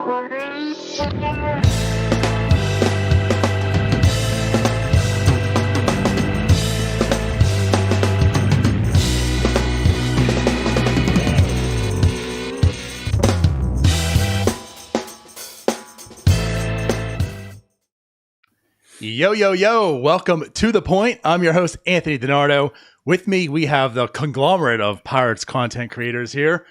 Yo, yo, yo. Welcome to The Point. I'm your host, Anthony DiNardo. With me, we have the conglomerate of Pirates content creators here.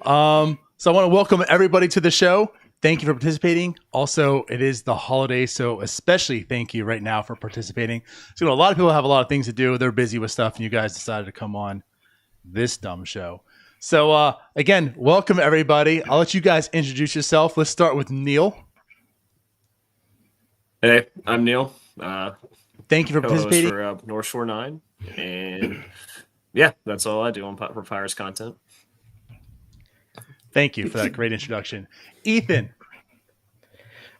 So I want to welcome everybody to the show. Thank you for participating. Also, it is the holiday, so especially thank you right now for participating. So, a lot of people have a lot of things to do. They're busy with stuff, and you guys decided to come on this dumb show. So, again, welcome everybody. I'll let you guys introduce yourself. Let's start with Neil. Hey, I'm Neil. Thank you for participating. For North Shore 9. And yeah, that's all I do on for Pirates content. Thank you for that great introduction. Ethan.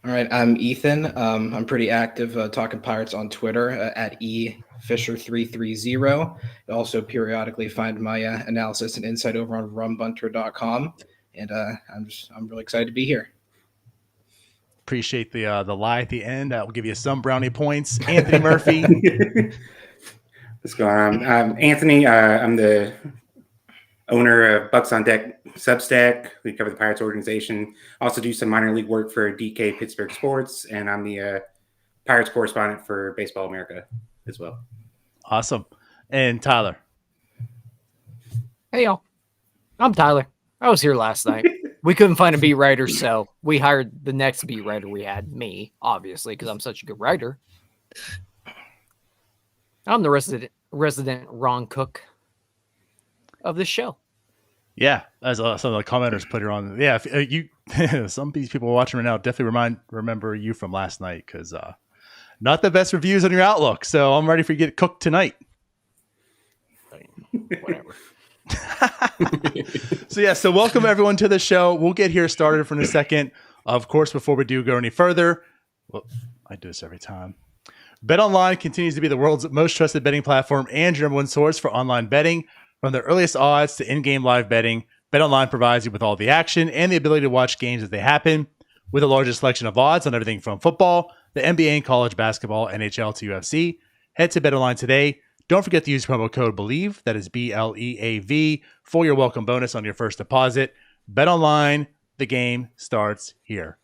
All right, I'm Ethan. I'm pretty active talking Pirates on Twitter at efisher330. You also periodically find my analysis and insight over on rumbunter.com. And I'm really excited to be here. Appreciate the lie at the end. That will give you some brownie points. Anthony Murphy. What's going on? I'm Anthony. I'm the owner of Bucs on Deck Substack. We cover the Pirates organization. Also do some minor league work for DK Pittsburgh Sports, and I'm the Pirates correspondent for Baseball America as well. Awesome. And Tyler. Hey, y'all. I'm Tyler. I was here last night. We couldn't find a beat writer, so we hired the next beat writer we had, me, obviously, because I'm such a good writer. I'm the resident Ron Cook of this show. Yeah, as some of the commenters put her on. Yeah, some of these people watching right now definitely remember you from last night because not the best reviews on your Outlook. So I'm ready for you to get cooked tonight. Whatever. So welcome everyone to the show. We'll get here started for in a second. Of course, before we do go any further, I do this every time. BetOnline continues to be the world's most trusted betting platform and your number one source for online betting. From the earliest odds to in-game live betting, BetOnline provides you with all the action and the ability to watch games as they happen. With the largest selection of odds on everything from football, the NBA and college basketball, NHL to UFC, head to BetOnline today. Don't forget to use promo code BELIEVE, that is BLEAV, for your welcome bonus on your first deposit. BetOnline, the game starts here.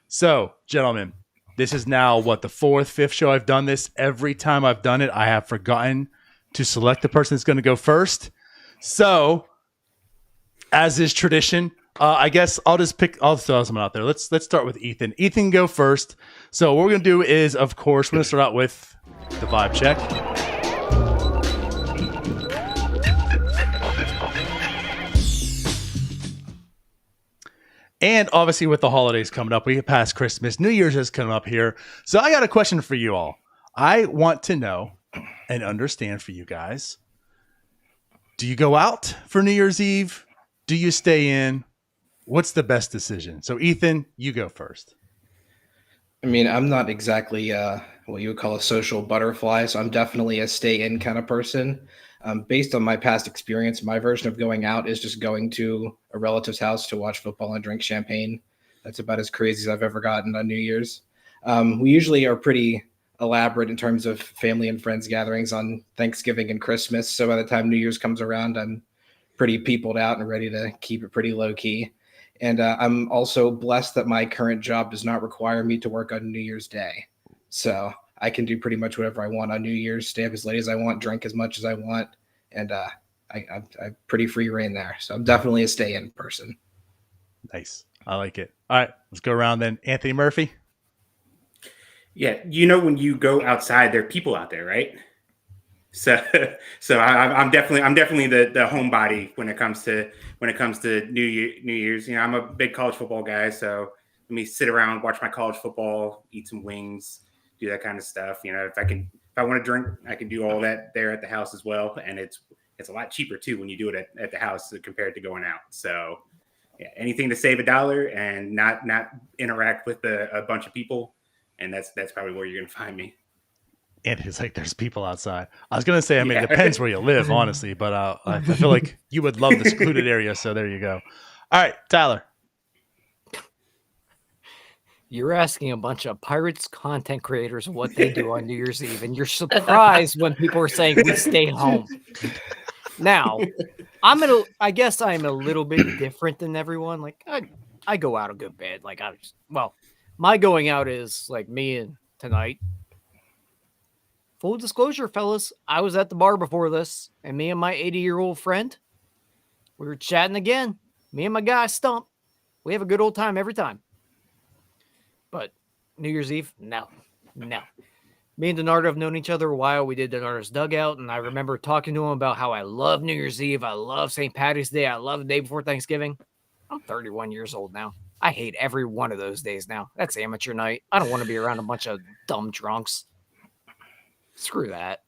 So, gentlemen, this is now, the fourth, fifth show I've done this. Every time I've done it, I have forgotten to select the person that's going to go first. So, as is tradition, I guess I'll throw someone out there. Let's start with Ethan. Ethan, go first. So, what we're going to do is, of course, we're going to start out with the vibe check. And obviously with the holidays coming up, we get past Christmas, New Year's is coming up here. So I got a question for you all. I want to know and understand for you guys. Do you go out for New Year's Eve? Do you stay in? What's the best decision? So Ethan, you go first. I mean, I'm not exactly what you would call a social butterfly, so I'm definitely a stay-in kind of person. Based on my past experience, my version of going out is just going to a relative's house to watch football and drink champagne. That's about as crazy as I've ever gotten on New Year's. We usually are pretty elaborate in terms of family and friends gatherings on Thanksgiving and Christmas. So by the time New Year's comes around, I'm pretty peopled out and ready to keep it pretty low key. And I'm also blessed that my current job does not require me to work on New Year's Day. So I can do pretty much whatever I want on New Year's, stay up as late as I want, drink as much as I want. And I'm pretty free reign there. So I'm definitely a stay-in person. Nice. I like it. All right, let's go around then. Anthony Murphy. Yeah, when you go outside, there are people out there, right? So I'm definitely the homebody when it comes to New Year's. I'm a big college football guy, so let me sit around, watch my college football, eat some wings, do that kind of stuff. If I want to drink, I can do all that there at the house as well, and it's a lot cheaper too when you do it at the house compared to going out. So yeah, anything to save $1 and not interact with a bunch of people, and that's probably where you're going to find me. And it's like there's people outside. I was going to say, it depends where you live, honestly, but I feel like you would love the secluded area, so there you go. All right, Tyler. You're asking a bunch of Pirates content creators what they do on New Year's Eve, and you're surprised when people are saying we stay home. Now, I guess I'm a little bit different than everyone. Like I go out a good bit. Like my going out is like me and tonight. Full disclosure, fellas, I was at the bar before this, and me and my 80-year-old friend, we were chatting again. Me and my guy Stump, we have a good old time every time. But New Year's Eve, no. Me and Donardo have known each other a while. We did Donardo's dugout, and I remember talking to him about how I love New Year's Eve. I love St. Patty's Day. I love the day before Thanksgiving. I'm 31 years old now. I hate every one of those days now. That's amateur night. I don't want to be around a bunch of dumb drunks. Screw that.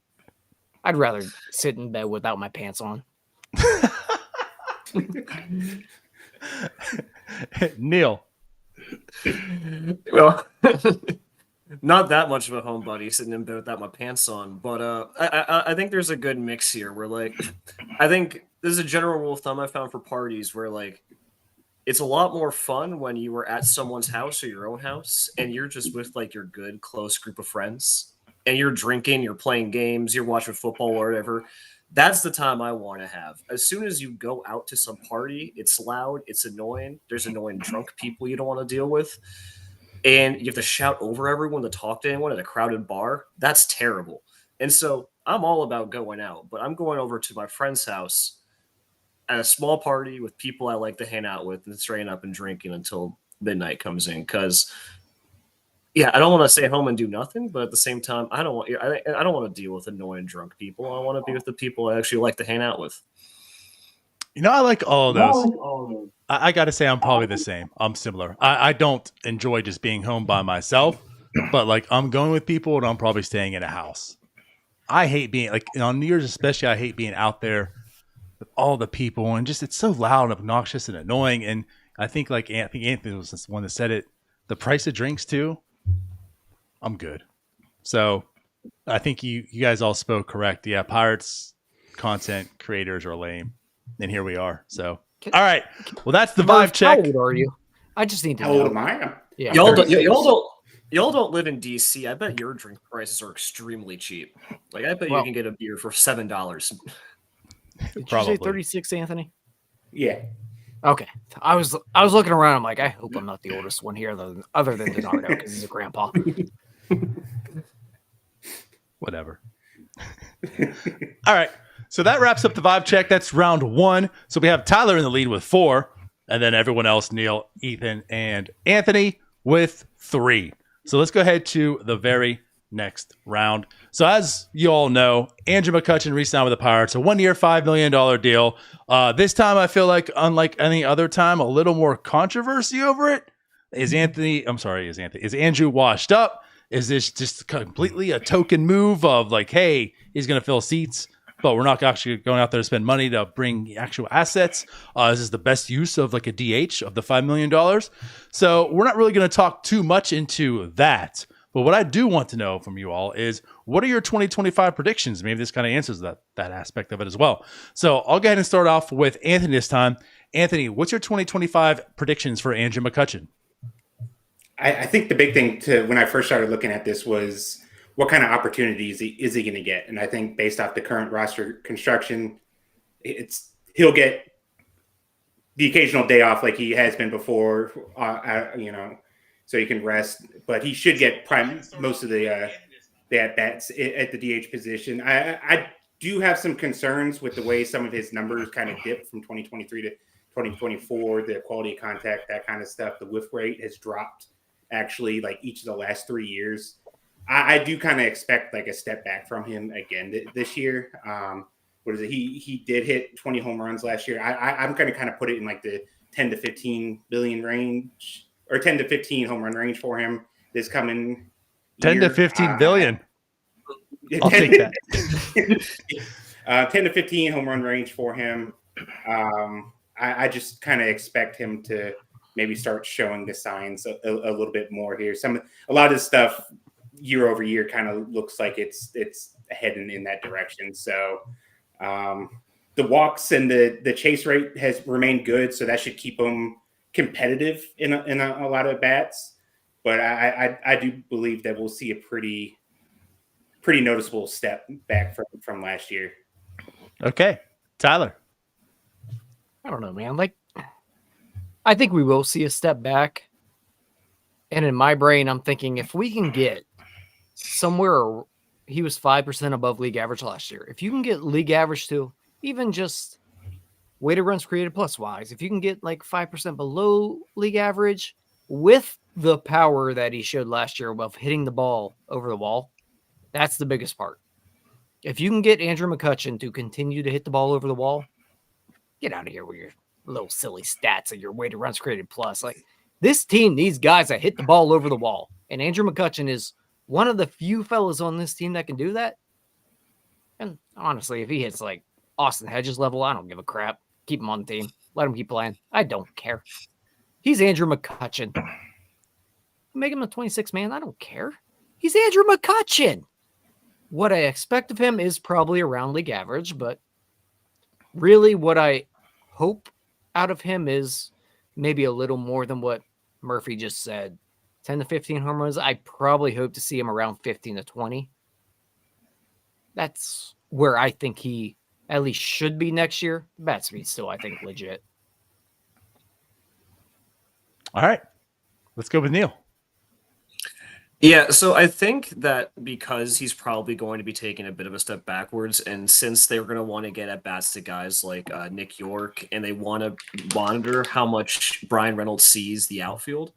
I'd rather sit in bed without my pants on. Neil. Well, not that much of a homebody sitting in bed without my pants on, but I think there's a good mix here where, like, I think there's a general rule of thumb I found for parties where, like, it's a lot more fun when you were at someone's house or your own house and you're just with, like, your good, close group of friends and you're drinking, you're playing games, you're watching football or whatever. That's the time I want to have. As soon as you go out to some party, it's loud, it's annoying. There's annoying drunk people you don't want to deal with. And you have to shout over everyone to talk to anyone at a crowded bar. That's terrible. And so I'm all about going out, but I'm going over to my friend's house at a small party with people I like to hang out with and staying up and drinking until midnight comes in. Because, yeah, I don't want to stay home and do nothing, but at the same time, I don't want to deal with annoying drunk people. I want to be with the people I actually like to hang out with. You know, I like all of those. I got to say, I'm probably the same. I'm similar. I don't enjoy just being home by myself, but like I'm going with people and I'm probably staying in a house. I hate being like on New Year's, especially. I hate being out there with all the people and just it's so loud and obnoxious and annoying. And I think Anthony was the one that said it. The price of drinks too. I'm good. So I think you guys all spoke correct. Yeah, Pirates content creators are lame. And here we are. So, all right. Well, that's the vibe check. How old are you? I just need to How old know. am I? Yeah. Y'all don't live in DC. I bet your drink prices are extremely cheap. Like I bet you can get a beer for $7. Did you say 36, Anthony? Yeah. Okay. I was looking around. I'm like, I hope I'm not the oldest one here, other than Donardo, because he's a grandpa. Whatever. All right. So that wraps up the vibe check. That's round one. So we have Tyler in the lead with 4, and then everyone else, Neil, Ethan, and Anthony with 3. So let's go ahead to the very next round. So as you all know, Andrew McCutchen re-signed with the Pirates, a 1-year, $5 million deal. This time I feel like, unlike any other time, a little more controversy over it. Is Andrew washed up? Is this just completely a token move of like, hey, he's going to fill seats, but we're not actually going out there to spend money to bring actual assets? Is this the best use of like a DH of the $5 million? So we're not really going to talk too much into that. But what I do want to know from you all is, what are your 2025 predictions? Maybe this kind of answers that aspect of it as well. So I'll go ahead and start off with Anthony this time. Anthony, what's your 2025 predictions for Andrew McCutchen? I think the big thing when I first started looking at this was what kind of opportunities is he going to get? And I think based off the current roster construction, he'll get the occasional day off like he has been before, so he can rest. But he should get most of the at-bats at the DH position. I do have some concerns with the way some of his numbers kind of dipped from 2023 to 2024, the quality of contact, that kind of stuff. The whiff rate has dropped actually like each of the last 3 years. I do kind of expect like a step back from him again this year. What is it? He did hit 20 home runs last year. I'm going to kind of put it in like the 10 to 15 billion range, or 10 to 15 home run range for him this coming 10 year. to 15 billion. I'll take that. 10 to 15 home run range for him. I just kind of expect him to maybe start showing the signs a little bit more here. A lot of this stuff year over year kind of looks like it's heading in that direction. So the walks and the chase rate has remained good, so that should keep him competitive in a lot of bats. but I do believe that we'll see a pretty noticeable step back from last year. Okay, Tyler. I don't know, man. Like, I think we will see a step back. And in my brain, I'm thinking if we can get somewhere, he was 5% above league average last year. If you can get league average to even just weighted runs created plus wise, if you can get like 5% below league average with the power that he showed last year of hitting the ball over the wall, that's the biggest part. If you can get Andrew McCutchen to continue to hit the ball over the wall, get out of here with your little silly stats of your weighted runs created plus. Like, this team needs guys that hit the ball over the wall. And Andrew McCutchen is one of the few fellas on this team that can do that. And honestly, if he hits like Austin Hedges level, I don't give a crap. Keep him on the team. Let him keep playing. I don't care. He's Andrew McCutchen. Make him a 26 man. I don't care. He's Andrew McCutchen. What I expect of him is probably around league average, but really what I hope out of him is maybe a little more than what Murphy just said. 10 to 15 home runs. I probably hope to see him around 15 to 20. That's where I think he at least should be next year. Bat speed still, I think, legit. All right, let's go with Neil. Yeah, so I think that because he's probably going to be taking a bit of a step backwards, and since they're going to want to get at bats to guys like Nick York, and they want to monitor how much Brian Reynolds sees the outfield,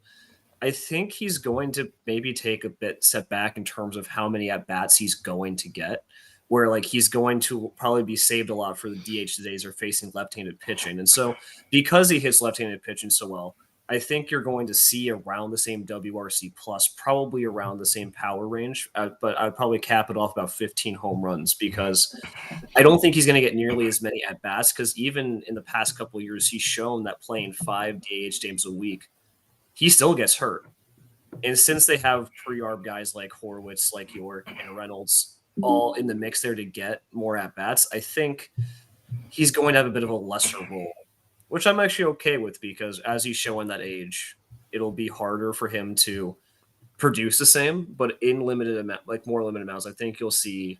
I think he's going to maybe take a bit step back in terms of how many at bats he's going to get, where like he's going to probably be saved a lot for the DH days are facing left-handed pitching. And so because he hits left-handed pitching so well, I think you're going to see around the same WRC plus, probably around the same power range, but I'd probably cap it off about 15 home runs because I don't think he's going to get nearly as many at bats because even in the past couple of years, he's shown that playing 5 DH games a week, he still gets hurt. And since they have pre-arb guys like Horwitz, like York, and Reynolds all in the mix there to get more at bats, I think he's going to have a bit of a lesser role, which I'm actually okay with because as he's showing that age, it'll be harder for him to produce the same, but in limited amount, like more limited amounts, I think you'll see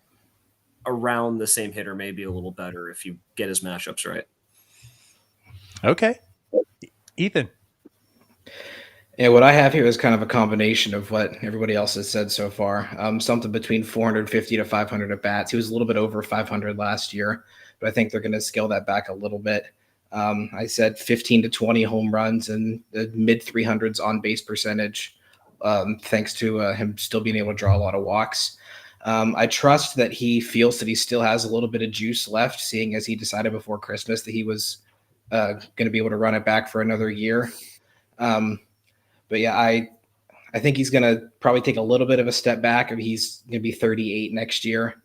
around the same hitter, maybe a little better if you get his matchups right. Okay. Ethan. Yeah, what I have here is kind of a combination of what everybody else has said so far. Something between 450 to 500 at bats. He was a little bit over 500 last year, but I think they're going to scale that back a little bit. I said 15 to 20 home runs and the mid 300s on base percentage, thanks to him still being able to draw a lot of walks. I trust that he feels that he still has a little bit of juice left, seeing as he decided before Christmas that he was going to be able to run it back for another year. But yeah, I think he's going to probably take a little bit of a step back. I mean, he's going to be 38 next year.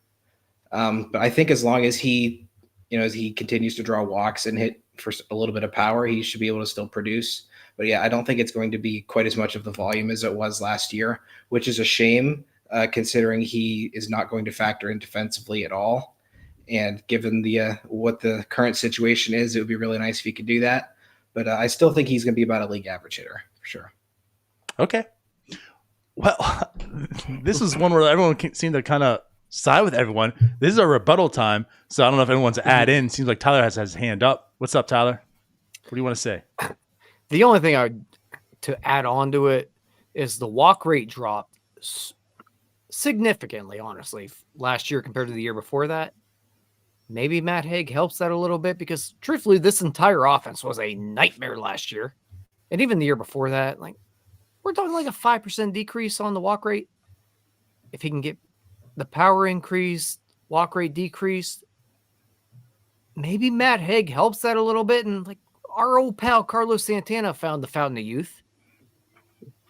But I think as long as he, as he continues to draw walks and hit for a little bit of power, he should be able to still produce. But yeah, I don't think it's going to be quite as much of the volume as it was last year, which is a shame considering he is not going to factor in defensively at all. And given the what the current situation is, it would be really nice if he could do that. But I still think he's going to be about a league average hitter for sure. Okay. Well, this is one where everyone seemed to kind of side with everyone. This is a rebuttal time, so I don't know if anyone's add in. Seems like Tyler has his hand up. What's up, Tyler? What do you want to say? The only thing to add on to it is the walk rate dropped significantly, honestly, last year compared to the year before that. Maybe Matt Haig helps that a little bit because, truthfully, this entire offense was a nightmare last year. And even the year before that, like, we're talking like a 5% decrease on the walk rate. If he can get the power increase, walk rate decreased, maybe Matt Haig helps that a little bit. And like our old pal Carlos Santana found the fountain of youth.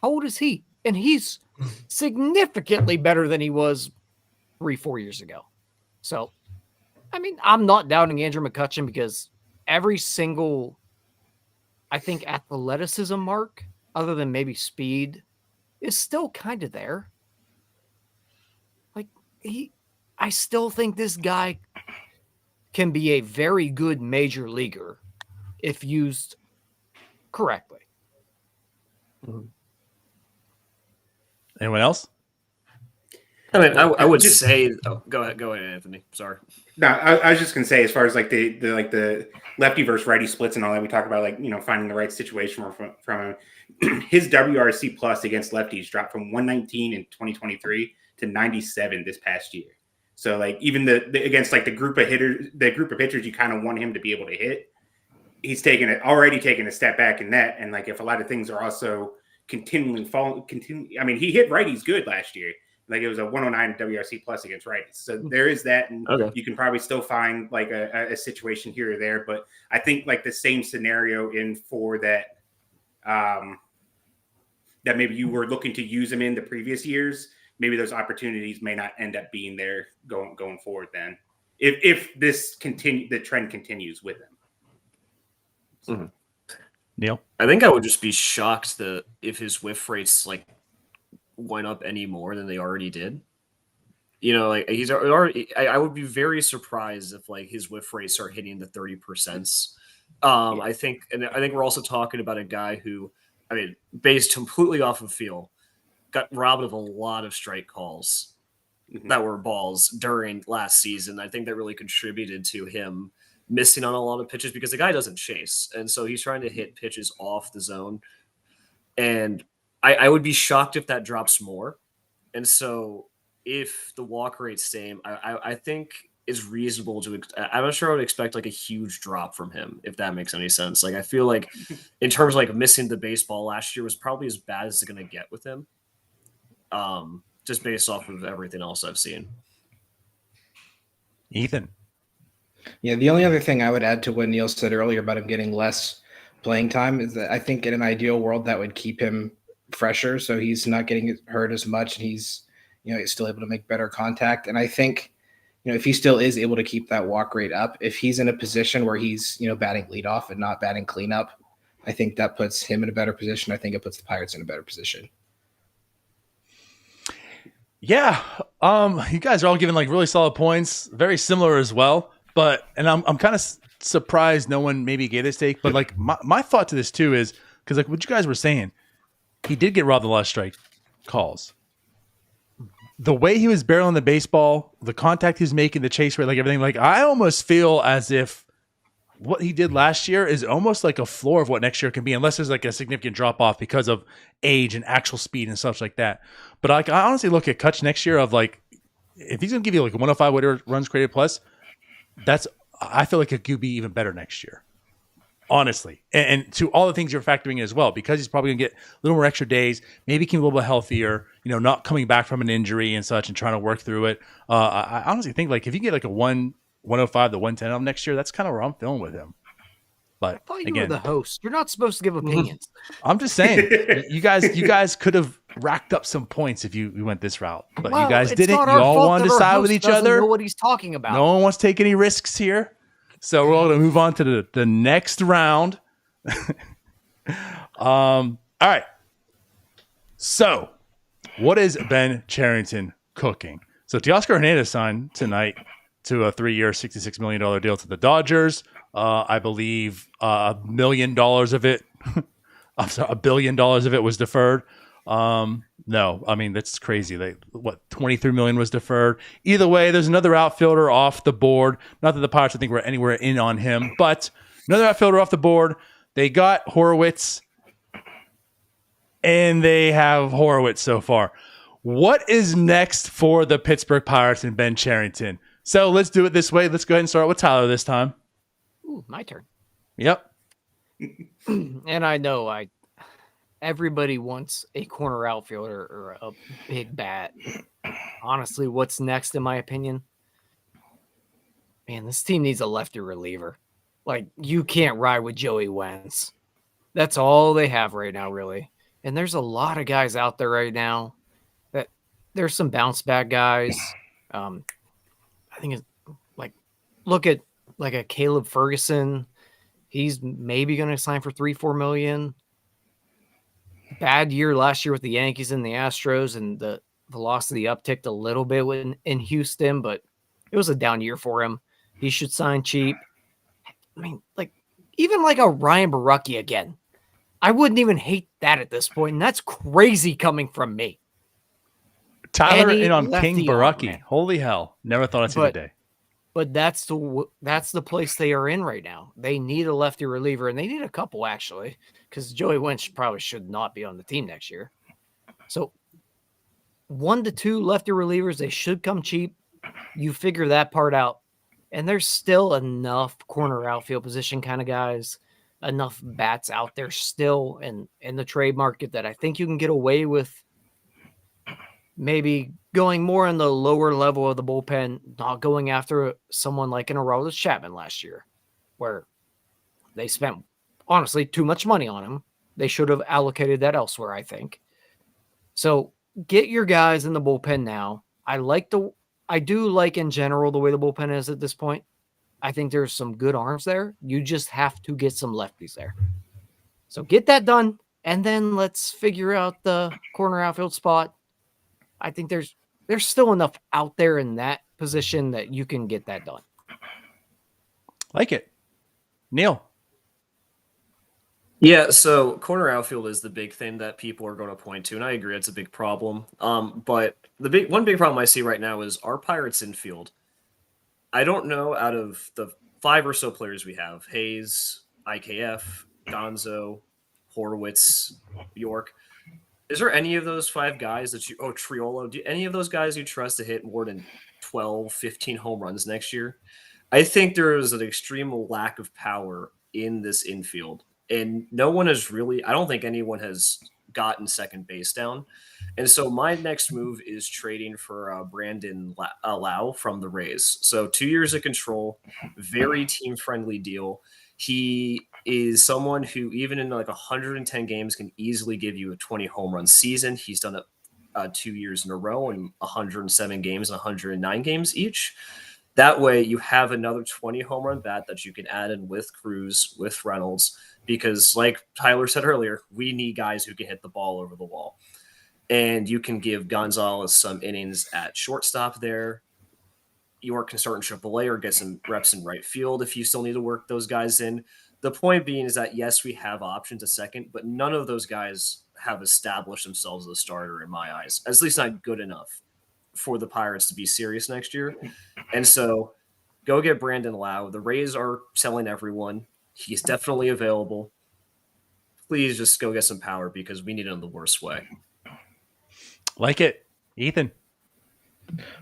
How old is he? And he's significantly better than he was 3-4 years ago. So, I mean, I'm not doubting Andrew McCutchen because every single, I think, athleticism mark, other than maybe speed, is still kind of there. Like, I still think this guy can be a very good major leaguer if used correctly. Anyone else? I mean, I would say. Oh, go ahead, Anthony. Sorry. No, I was just gonna say, as far as like the lefty versus righty splits and all that, we talk about, like, you know, finding the right situation from his WRC plus against lefties dropped from 119 in 2023 to 97 this past year. So like even the against like the group of pitchers you kind of want him to be able to hit, he's already taken a step back in that. And like if a lot of things are also continually falling, I mean, he hit righties good last year. Like it was a 109 WRC plus against righties. So there is that, and you can probably still find like a situation here or there. But I think like the same scenario in for that, that maybe you were looking to use him in the previous years, maybe those opportunities may not end up being there going forward then, if the trend continues with him. So. Mm-hmm. Neil? I think I would just be shocked that if his whiff rates like went up any more than they already did. You know, like he's already. I would be very surprised if like his whiff rates are hitting the 30%. I think we're also talking about a guy who, I mean, based completely off of feel, got robbed of a lot of strike calls that were balls during last season. I think that really contributed to him missing on a lot of pitches because the guy doesn't chase. And so he's trying to hit pitches off the zone. And I would be shocked if that drops more. And so if the walk rate's same, I think it's reasonable to, I'm not sure I would expect like a huge drop from him, if that makes any sense. Like, I feel like in terms of like missing the baseball last year was probably as bad as it's going to get with him. Just based off of everything else I've seen. Ethan. Yeah, the only other thing I would add to what Neil said earlier about him getting less playing time is that I think in an ideal world that would keep him fresher, so he's not getting hurt as much, and he's still able to make better contact. And I think if he still is able to keep that walk rate up, if he's in a position where he's batting leadoff and not batting cleanup, I think that puts him in a better position. I think it puts the Pirates in a better position. Yeah, you guys are all giving like really solid points, very similar as well. But I'm kind of surprised no one maybe gave this take. But like my thought to this too is because like what you guys were saying, he did get robbed of a lot of strike calls. The way he was barreling the baseball, the contact he was making, the chase rate, like everything, like I almost feel as if what he did last year is almost like a floor of what next year can be, unless there's like a significant drop off because of age and actual speed and stuff like that. But like I honestly look at Kutch next year of like, if he's gonna give you like a 105 whatever runs created plus, I feel like it could be even better next year. Honestly, and to all the things you're factoring in as well, because he's probably going to get a little more extra days, maybe can be a little bit healthier, not coming back from an injury and such and trying to work through it. I honestly think like if you get like a 105 to 110 of next year, that's kind of where I'm feeling with him. But I thought you were the host. You're not supposed to give opinions. I'm just saying, you guys could have racked up some points if you went this route, but you guys didn't. You all wanted to side with each other. Know what he's talking about. No one wants to take any risks here. So we're all going to move on to the next round. All right. So what is Ben Cherington cooking? So Teoscar Hernandez signed tonight to a 3-year, $66 million deal to the Dodgers. I believe $1 million of it, I'm sorry, $1 billion of it was deferred. No, I mean, that's crazy. 23 million was deferred. Either way, there's another outfielder off the board. Not that the Pirates, I think, were anywhere in on him, but another outfielder off the board. They got Horowitz, and they have Horowitz so far. What is next for the Pittsburgh Pirates and Ben Cherington? So let's do it this way. Let's go ahead and start with Tyler this time. Ooh, my turn. Yep. And I know everybody wants a corner outfielder or a big bat. Honestly, what's next, in my opinion? Man, this team needs a lefty reliever. Like, you can't ride with Joey Wentz. That's all they have right now, really. And there's a lot of guys out there right now that there's some bounce back guys. I think it's like, look at like a Caleb Ferguson. He's maybe going to sign for $3-4 million. Bad year last year with the Yankees and the Astros, and the velocity upticked a little bit in Houston, but it was a down year for him. He should sign cheap. I mean, like, even like a Ryan Barucki again. I wouldn't even hate that at this point, and that's crazy coming from me. Tyler any in on lefty King arm, Baraki. man. Holy hell. Never thought I'd see the day. But that's the place they are in right now. They need a lefty reliever, and they need a couple, actually, because Joey Wentz probably should not be on the team next year. So 1 to 2 lefty relievers, they should come cheap. You figure that part out. And there's still enough corner outfield position kind of guys, enough bats out there still in the trade market that I think you can get away with maybe going more in the lower level of the bullpen, not going after someone like an Aroldis Chapman last year, where they spent, honestly, too much money on him. They should have allocated that elsewhere, I think. So get your guys in the bullpen now. I do like in general the way the bullpen is at this point. I think there's some good arms there. You just have to get some lefties there. So get that done, and then let's figure out the corner outfield spot. I think there's still enough out there in that position that you can get that done. Like it. Neil. Yeah, so corner outfield is the big thing that people are going to point to, and I agree it's a big problem. But one big problem I see right now is our Pirates infield. I don't know, out of the 5 or so players we have, Hayes, IKF, Gonzo, Horwitz, York, is there any of those 5 guys that Triolo, any of those guys you trust to hit more than 12, 15 home runs next year? I think there is an extreme lack of power in this infield. And no one has really, I don't think anyone has gotten second base down. And so my next move is trading for Brandon Lau from the Rays. So 2 years of control, very team-friendly deal. He is someone who, even in like 110 games, can easily give you a 20 home run season. He's done it 2 years in a row in 107 games and 109 games each. That way, you have another 20 home run bat that you can add in with Cruz, with Reynolds, because like Tyler said earlier, we need guys who can hit the ball over the wall. And you can give Gonzalez some innings at shortstop there. York can start in AAA or get some reps in right field if you still need to work those guys in. The point being is that, yes, we have options at second, but none of those guys have established themselves as a starter in my eyes, at least not good enough for the Pirates to be serious next year. And so go get Brandon Lau. The Rays are selling everyone. He's definitely available. Please just go get some power because we need it in the worst way. Like it. Ethan.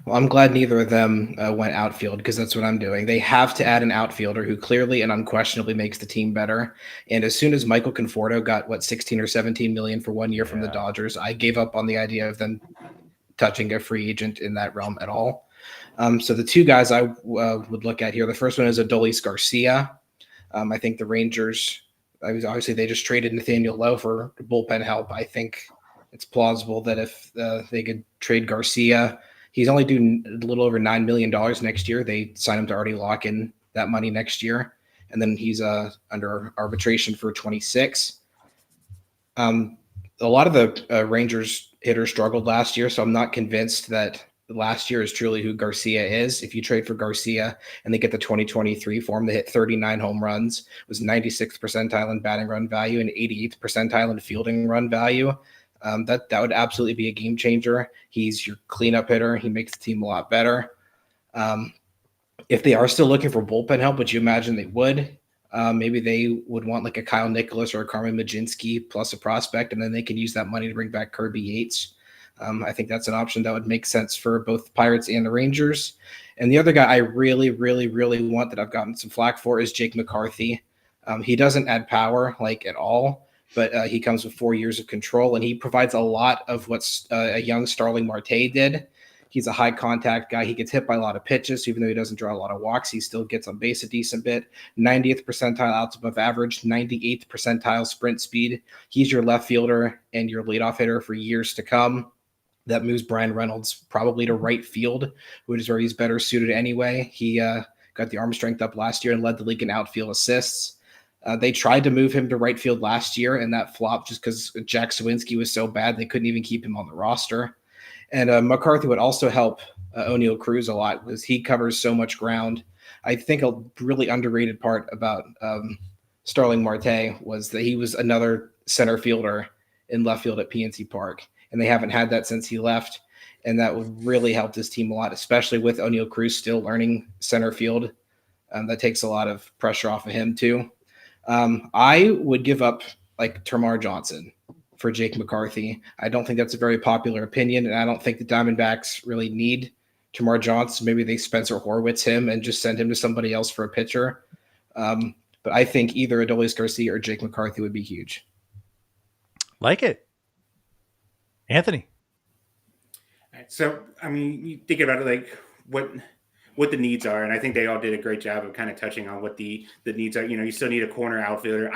Well, I'm glad neither of them went outfield because that's what I'm doing. They have to add an outfielder who clearly and unquestionably makes the team better. And as soon as Michael Conforto got 16 or 17 million for 1 year from the Dodgers, I gave up on the idea of them touching a free agent in that realm at all. So the 2 guys I would look at here, the first one is Adolis Garcia. I think the Rangers, obviously they just traded Nathaniel Lowe for bullpen help. I think it's plausible that if they could trade Garcia, he's only due a little over $9 million next year. They sign him to already lock in that money next year. And then he's under arbitration for 26. A lot of the Rangers hitters struggled last year, so I'm not convinced that last year is truly who Garcia is. If you trade for Garcia and they get the 2023 form, they hit 39 home runs, was 96th percentile in batting run value and 88th percentile in fielding run value. That would absolutely be a game changer. He's your cleanup hitter. He makes the team a lot better. If they are still looking for bullpen help, which you imagine they would, maybe they would want like a Kyle Nicholas or a Carmen Majinski plus a prospect, and then they can use that money to bring back Kirby Yates. I think that's an option that would make sense for both the Pirates and the Rangers. And the other guy I really, really, really want that I've gotten some flack for is Jake McCarthy. He doesn't add power like at all, but he comes with 4 years of control, and he provides a lot of what a young Starling Marte did. He's a high contact guy. He gets hit by a lot of pitches. Even though he doesn't draw a lot of walks, he still gets on base a decent bit. 90th percentile outs above average, 98th percentile sprint speed. He's your left fielder and your leadoff hitter for years to come. That moves Brian Reynolds probably to right field, which is where he's better suited anyway. He got the arm strength up last year and led the league in outfield assists. They tried to move him to right field last year, and that flopped just because Jack Sawinski was so bad they couldn't even keep him on the roster. And McCarthy would also help O'Neal Cruz a lot because he covers so much ground. I think a really underrated part about Starling Marte was that he was another center fielder in left field at PNC Park, and they haven't had that since he left. and that would really help this team a lot, especially with O'Neal Cruz still learning center field. That takes a lot of pressure off of him too. I would give up like Termarr Johnson for Jake McCarthy. I don't think that's a very popular opinion, and I don't think the Diamondbacks really need Termarr Johnson. Maybe they Spencer Horwitz him and just send him to somebody else for a pitcher. But I think either Adolis Garcia or Jake McCarthy would be huge. Like it. Anthony. So, I mean, you think about it, like what the needs are, and I think they all did a great job of kind of touching on what the needs are. You know, you still need a corner outfielder.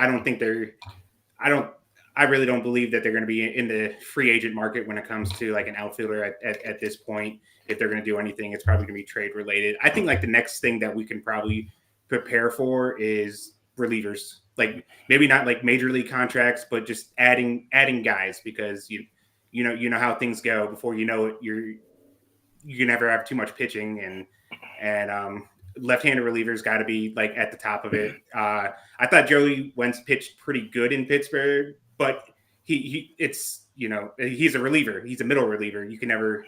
I really don't believe that they're going to be in the free agent market when it comes to like an outfielder at this point. If they're going to do anything, it's probably going to be trade related. I think like the next thing that we can probably prepare for is relievers. Like maybe not like major league contracts, but just adding guys, because you know how things go. Before you know it, you can never have too much pitching, and left-handed relievers got to be like at the top of it. I thought Joey Wentz pitched pretty good in Pittsburgh, but he's a reliever. He's a middle reliever. You never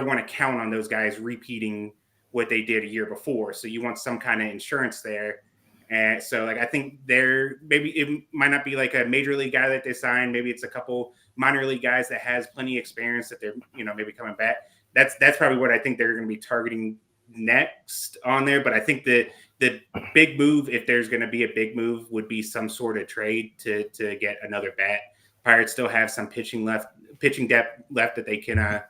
want to count on those guys repeating what they did a year before. So you want some kind of insurance there. And so like I think maybe it might not be like a major league guy that they sign. Maybe it's a couple minor league guys that has plenty of experience that they're maybe coming back. That's probably what I think they're going to be targeting next on there. But I think the big move, if there's going to be a big move, would be some sort of trade to get another bat. Pirates still have some pitching depth left that they can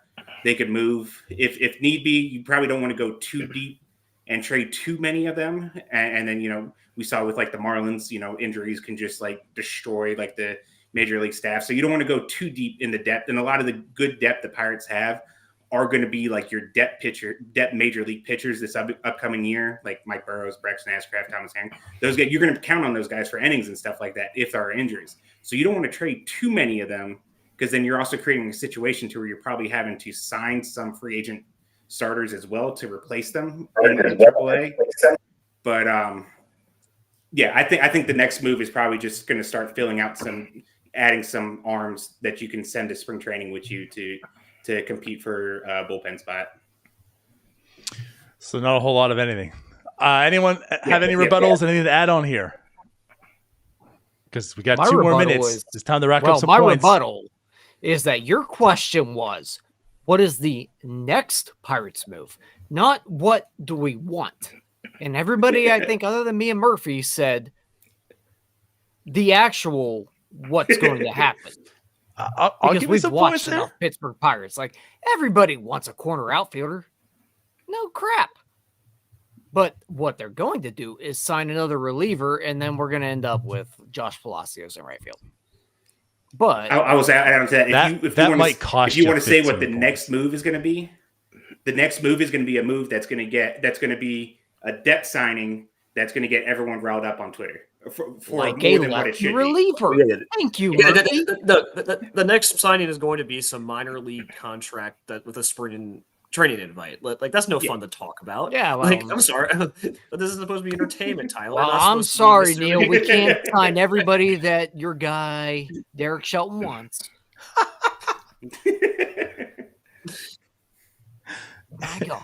move if need be. You probably don't want to go too deep and trade too many of them. And then, we saw with like the Marlins, injuries can just like destroy like the major league staff. So you don't want to go too deep in the depth. And a lot of the good depth the Pirates have are going to be like your depth major league pitchers this upcoming year, like Mike Burrows, Braxton Ashcraft, Thomas Hank. Those guys, you're going to count on those guys for innings and stuff like that if there are injuries. So you don't want to trade too many of them, because then you're also creating a situation to where you're probably having to sign some free agent starters as well to replace them in AAA. But I think the next move is probably just going to start adding some arms that you can send to spring training with you to compete for a bullpen spot. So not a whole lot of anything. Anyone have any rebuttals? Anything to add on here? Because we got 2 more minutes. It's time to rack up some points. My rebuttal is that your question was, what is the next Pirates move? Not what do we want? And everybody, I think, other than me and Murphy, said the actual what's going to happen. I'll give you some points there. Pittsburgh Pirates. Like, everybody wants a corner outfielder. No crap. But what they're going to do is sign another reliever, and then we're going to end up with Josh Palacios in right field. But I was adding to that. If you want to say what the points. Next move is going to be, the next move is going to be a move that's going to be a depth signing that's going to get everyone riled up on Twitter for like more a than what it should reliever. Yeah. Thank you. Yeah, Murphy. the next signing is going to be some minor league contract that with a spring training invite. Like that's no fun to talk about. Yeah, well, like I'm sorry, but this is supposed to be entertainment, Tyler. Well, I'm sorry, Neil. We can't sign everybody that your guy Derek Shelton wants. My God.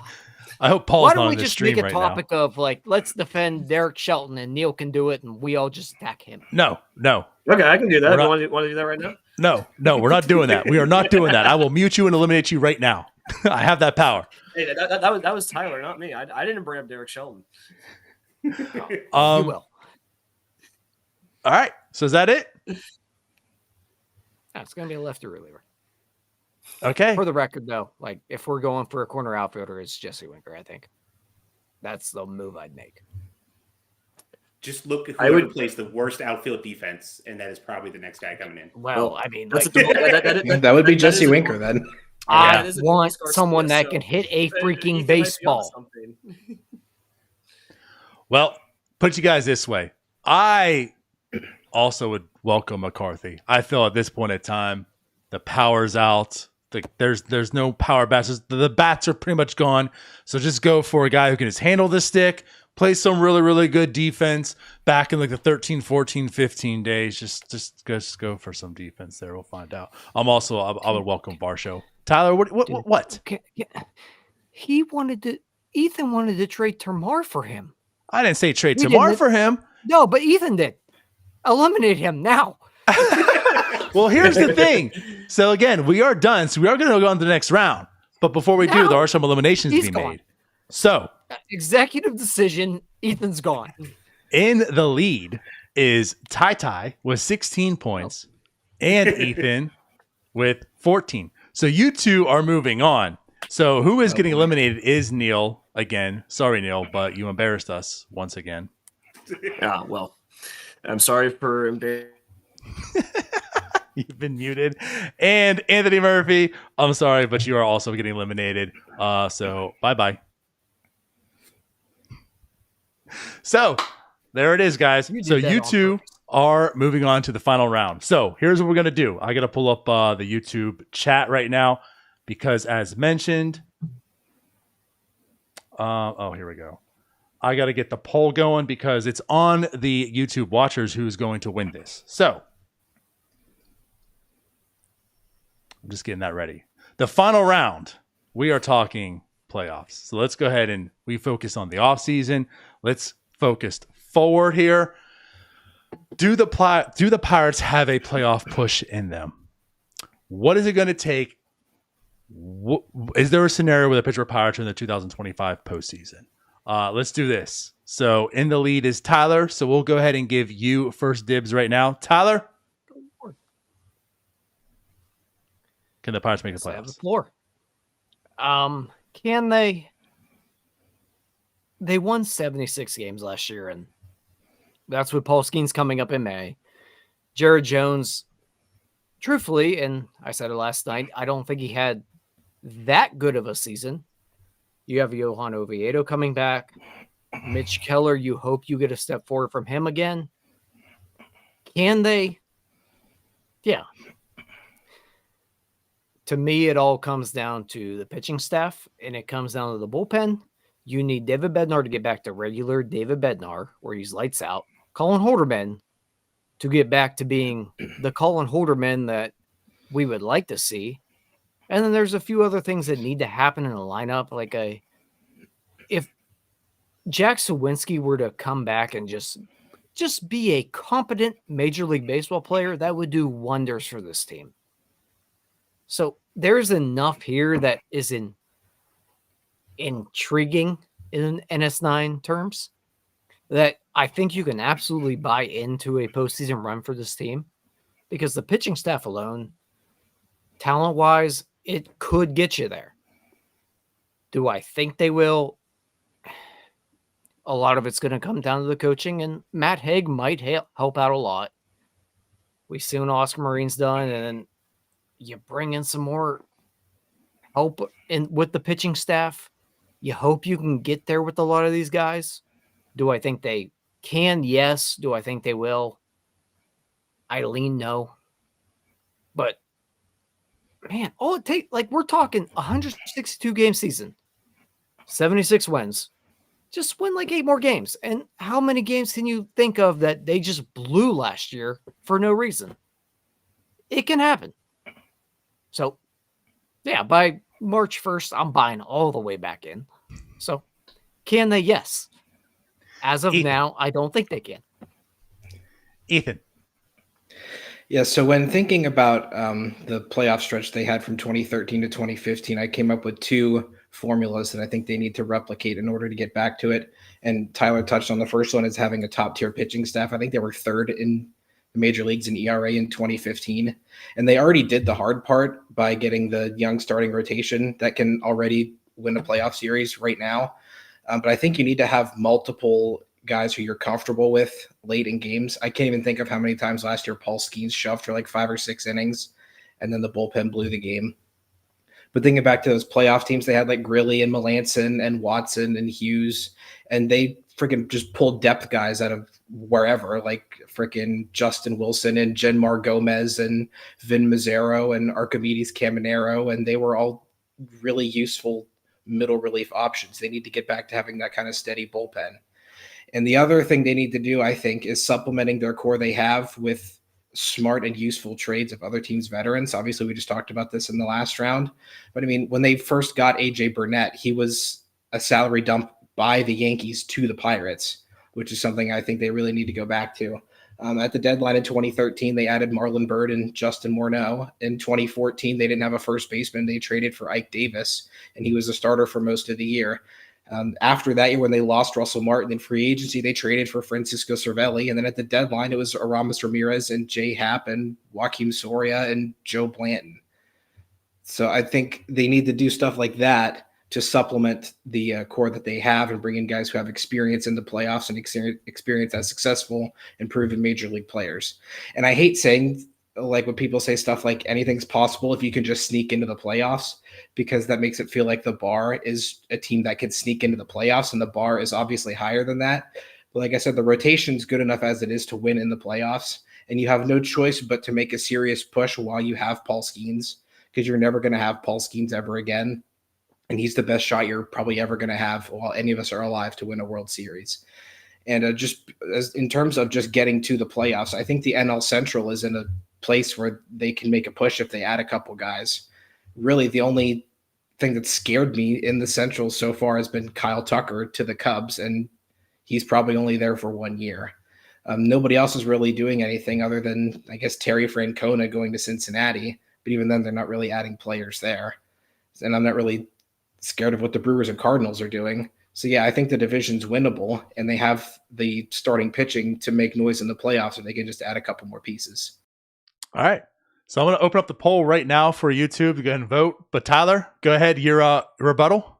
I hope Paul's Why don't not we on the just stream make a right topic of like, let's defend Derek Shelton and Neil can do it and we all just attack him? No. Okay, I can do that. We're You want to do that right now? No, we're not doing that. We are not doing that. I will mute you and eliminate you right now. I have that power. Hey, that was Tyler, not me. I didn't bring up Derek Shelton. You will. All right. So is that it? It's going to be a lefty reliever. Okay. For the record, though, like if we're going for a corner outfielder, it's Jesse Winker. I think that's the move I'd make. Just look at whoever plays the worst outfield defense, and that is probably the next guy coming in. Well, I mean, that would be Jesse Winker then. I want someone that can hit a freaking baseball. Well, put you guys this way. I also would welcome McCarthy. I feel at this point in time, the power's out. There's no power bats. The bats are pretty much gone. So just go for a guy who can just handle the stick, play some really, really good defense back in like the 13, 14, 15 days. Just go for some defense there. We'll find out. I would welcome Varsho Tyler, what? Dude. What? Ethan wanted to trade Termar for him. I didn't say trade Tamar for him. No, but Ethan did. Eliminate him now. Well, here's the thing. So again, we are done. So we are going to go on to the next round. But before we do, there are some eliminations to be made. So executive decision, Ethan's gone. In the lead is Ty with 16 points and Ethan with 14. So you two are moving on. So who is getting eliminated is Neil again. Sorry, Neil, but you embarrassed us once again. Well, I'm sorry for embarrassing. You've been muted. And Anthony Murphy, I'm sorry, but you are also getting eliminated. So bye-bye. So there it is, guys. So you two are moving on to the final round. So here's what we're going to do. I got to pull up the YouTube chat right now because as mentioned, here we go. I got to get the poll going because it's on the YouTube watchers who's going to win this. So I'm just getting that ready. The final round, we are talking playoffs. So let's go ahead and we focus on the offseason. Let's focus forward here. Do the Pirates have a playoff push in them? What is it going to take? Is there a scenario where the Pittsburgh Pirates are in the 2025 postseason? Let's do this. So in the lead is Tyler. So we'll go ahead and give you first dibs right now. Tyler? Can the Pirates make the playoffs? Have the floor. Can they? They won 76 games last year, and that's with Paul Skeens coming up in May. Jared Jones, truthfully, and I said it last night, I don't think he had that good of a season. You have Johan Oviedo coming back. Mitch Keller, you hope you get a step forward from him again. Can they? Yeah. To me, it all comes down to the pitching staff, and it comes down to the bullpen. You need David Bednar to get back to regular David Bednar, where he's lights out. Colin Holderman to get back to being the Colin Holderman that we would like to see. And then there's a few other things that need to happen in a lineup. Like if Jack Sawinski were to come back and just be a competent Major League Baseball player, that would do wonders for this team. So there's enough here that is intriguing in NS9 terms that I think you can absolutely buy into a postseason run for this team because the pitching staff alone, talent-wise, it could get you there. Do I think they will? A lot of it's going to come down to the coaching, and Matt Haig might help out a lot. We've seen what Oscar Marine's done, and then you bring in some more help with the pitching staff. You hope you can get there with a lot of these guys. Do I think they can? Yes. Do I think they will? I lean no. But, man, all it takes, we're talking 162 game season, 76 wins. Just win 8 more games. And how many games can you think of that they just blew last year for no reason? It can happen. So, yeah, by March 1st, I'm buying all the way back in. So, can they? Yes. As of now, I don't think they can. Ethan. Yeah, so when thinking about the playoff stretch they had from 2013 to 2015, I came up with 2 formulas that I think they need to replicate in order to get back to it. And Tyler touched on the first one is having a top-tier pitching staff. I think they were 3rd in the major leagues in ERA in 2015. And they already did the hard part by getting the young starting rotation that can already win a playoff series right now. But I think you need to have multiple guys who you're comfortable with late in games. I can't even think of how many times last year Paul Skeens shoved for 5 or 6 innings, and then the bullpen blew the game. But thinking back to those playoff teams, they had Grilly and Melanson and Watson and Hughes, and they freaking just pulled depth guys out of wherever, freaking Justin Wilson and Jenmar Gomez and Vin Mazzaro and Archimedes Caminero, and they were all really useful middle relief options. They need to get back to having that kind of steady bullpen. And the other thing they need to do, I think, is supplementing their core they have with smart and useful trades of other teams' veterans. Obviously, we just talked about this in the last round. But I mean, when they first got AJ Burnett, he was a salary dump by the Yankees to the Pirates, which is something I think they really need to go back to. At the deadline in 2013, they added Marlon Byrd and Justin Morneau. In 2014, they didn't have a first baseman. They traded for Ike Davis, and he was a starter for most of the year. After that year, when they lost Russell Martin in free agency, they traded for Francisco Cervelli. And then at the deadline, it was Aramis Ramirez and Jay Happ and Joaquim Soria and Joe Blanton. So I think they need to do stuff like that to supplement the core that they have and bring in guys who have experience in the playoffs and experience as successful and proven major league players. And I hate saying, like, when people say stuff like anything's possible if you can just sneak into the playoffs, because that makes it feel like the bar is a team that can sneak into the playoffs, and the bar is obviously higher than that. But like I said, the rotation's good enough as it is to win in the playoffs, and you have no choice but to make a serious push while you have Paul Skeens, because you're never going to have Paul Skeens ever again. And he's the best shot you're probably ever going to have while any of us are alive to win a World Series. And just as in terms of just getting to the playoffs, I think the NL Central is in a place where they can make a push if they add a couple guys. Really, the only thing that scared me in the Central so far has been Kyle Tucker to the Cubs, and he's probably only there for 1 year. Nobody else is really doing anything other than, I guess, Terry Francona going to Cincinnati. But even then, they're not really adding players there. And I'm not really scared of what the Brewers and Cardinals are doing. So yeah, I think the division's winnable, and they have the starting pitching to make noise in the playoffs if they can just add a couple more pieces. All right. So I'm going to open up the poll right now for YouTube to go ahead and vote. But Tyler, go ahead. Your rebuttal.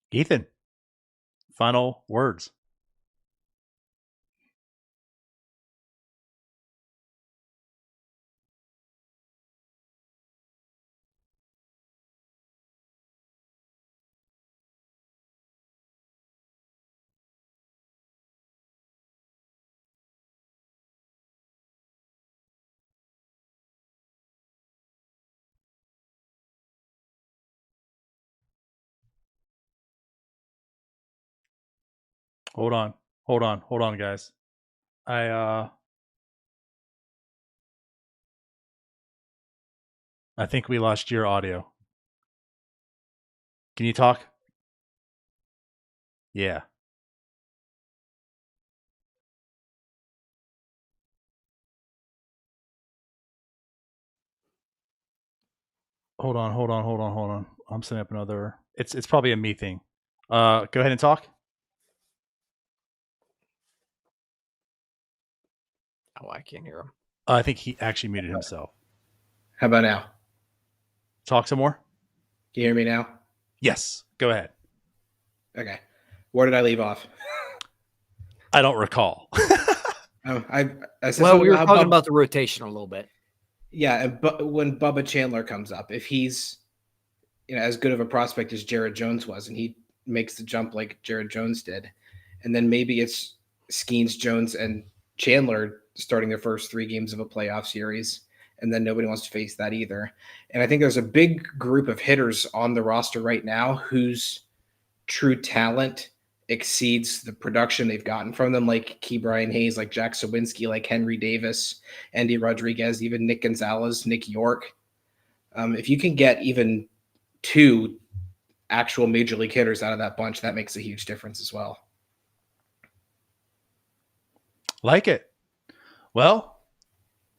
Ethan, final words. Hold on, guys. I I think we lost your audio. Can you talk? Yeah. Hold on. I'm setting up another. It's probably a me thing. Go ahead and talk. Oh, I can't hear him. I think he actually muted himself. How about now? Talk some more. Can you hear me now? Yes. Go ahead. Okay. Where did I leave off? I don't recall. I said Well, we were about talking about the rotation a little bit. Yeah, but when Bubba Chandler comes up, if he's as good of a prospect as Jared Jones was, and he makes the jump like Jared Jones did, and then maybe it's Skeens, Jones, and Chandler starting their first 3 games of a playoff series, and then nobody wants to face that either. And I think there's a big group of hitters on the roster right now whose true talent exceeds the production they've gotten from them, like Key Brian Hayes, like Jack Sawinski, like Henry Davis, Andy Rodriguez, even Nick Gonzalez, Nick York. If you can get even 2 actual major league hitters out of that bunch, that makes a huge difference as well. Like it. Well,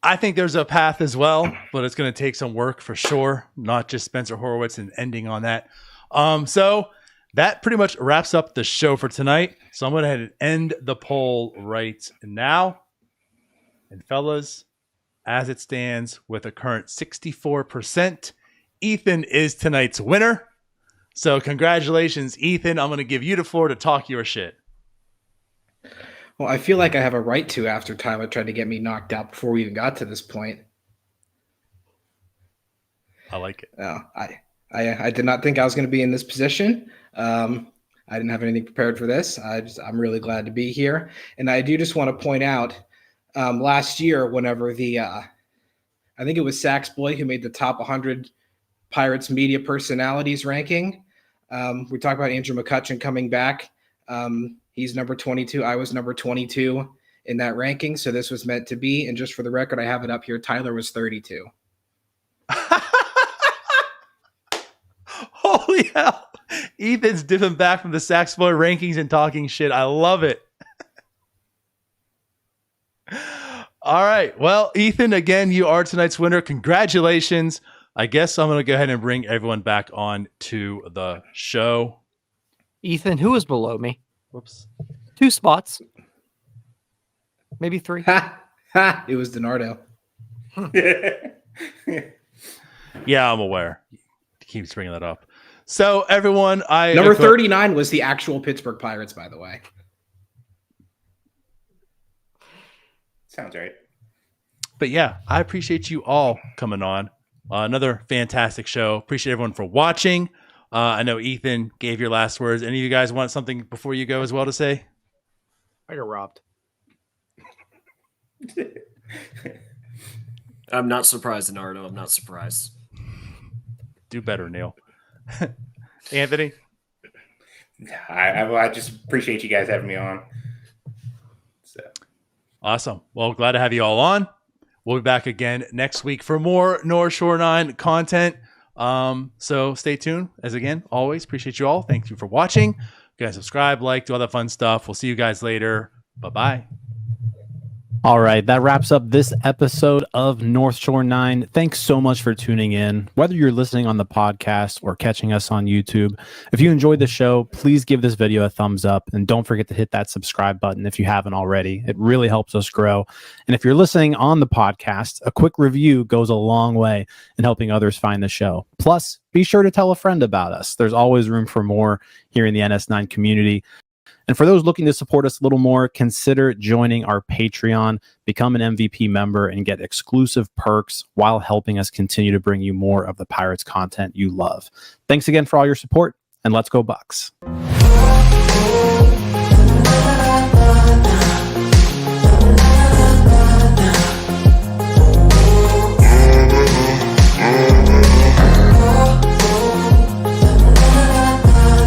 I think there's a path as well, but it's going to take some work for sure. Not just Spencer Horwitz and ending on that. So that pretty much wraps up the show for tonight. So I'm going to head and end the poll right now. And fellas, as it stands with a current 64%, Ethan is tonight's winner. So congratulations, Ethan. I'm going to give you the floor to talk your shit. Well, I feel like I have a right to after Tyler tried to get me knocked out before we even got to this point. I like it. No, I did not think I was going to be in this position. I didn't have anything prepared for this. I'm really glad to be here. And I do just want to point out last year, whenever I think it was Saxboy who made the top 100 Pirates media personalities ranking. We talked about Andrew McCutchen coming back. He's number 22. I was number 22 in that ranking. So this was meant to be. And just for the record, I have it up here. Tyler was 32. Holy hell. Ethan's dipping back from the Saxboy rankings and talking shit. I love it. All right. Well, Ethan, again, you are tonight's winner. Congratulations. I guess I'm going to go ahead and bring everyone back on to the show. Ethan, who was below me? Whoops. 2 spots. Maybe 3. It was DiNardo. Yeah, I'm aware. He keeps bringing that up. So, everyone, Number 39 was the actual Pittsburgh Pirates, by the way. Sounds right. But yeah, I appreciate you all coming on. Another fantastic show. Appreciate everyone for watching. I know Ethan gave your last words. Any of you guys want something before you go as well to say? I got robbed. I'm not surprised, Nardo. I'm not surprised. Do better, Neil. Anthony? I just appreciate you guys having me on. So Awesome. Well, glad to have you all on. We'll be back again next week for more North Shore 9 content. So stay tuned. As again, always appreciate you all. Thank you for watching. You guys subscribe, like, do all that fun stuff. We'll see you guys later. Bye-bye. All right, that wraps up this episode of North Shore 9. Thanks so much for tuning in, whether you're listening on the podcast or catching us on YouTube. If you enjoyed the show, please give this video a thumbs up, and don't forget to hit that subscribe button if you haven't already. It really helps us grow. And if you're listening on the podcast, a quick review goes a long way in helping others find the show. Plus, be sure to tell a friend about us. There's always room for more here in the NS9 community. And for those looking to support us a little more, consider joining our Patreon, become an MVP member, and get exclusive perks while helping us continue to bring you more of the Pirates content you love. Thanks again for all your support, and let's go Bucs.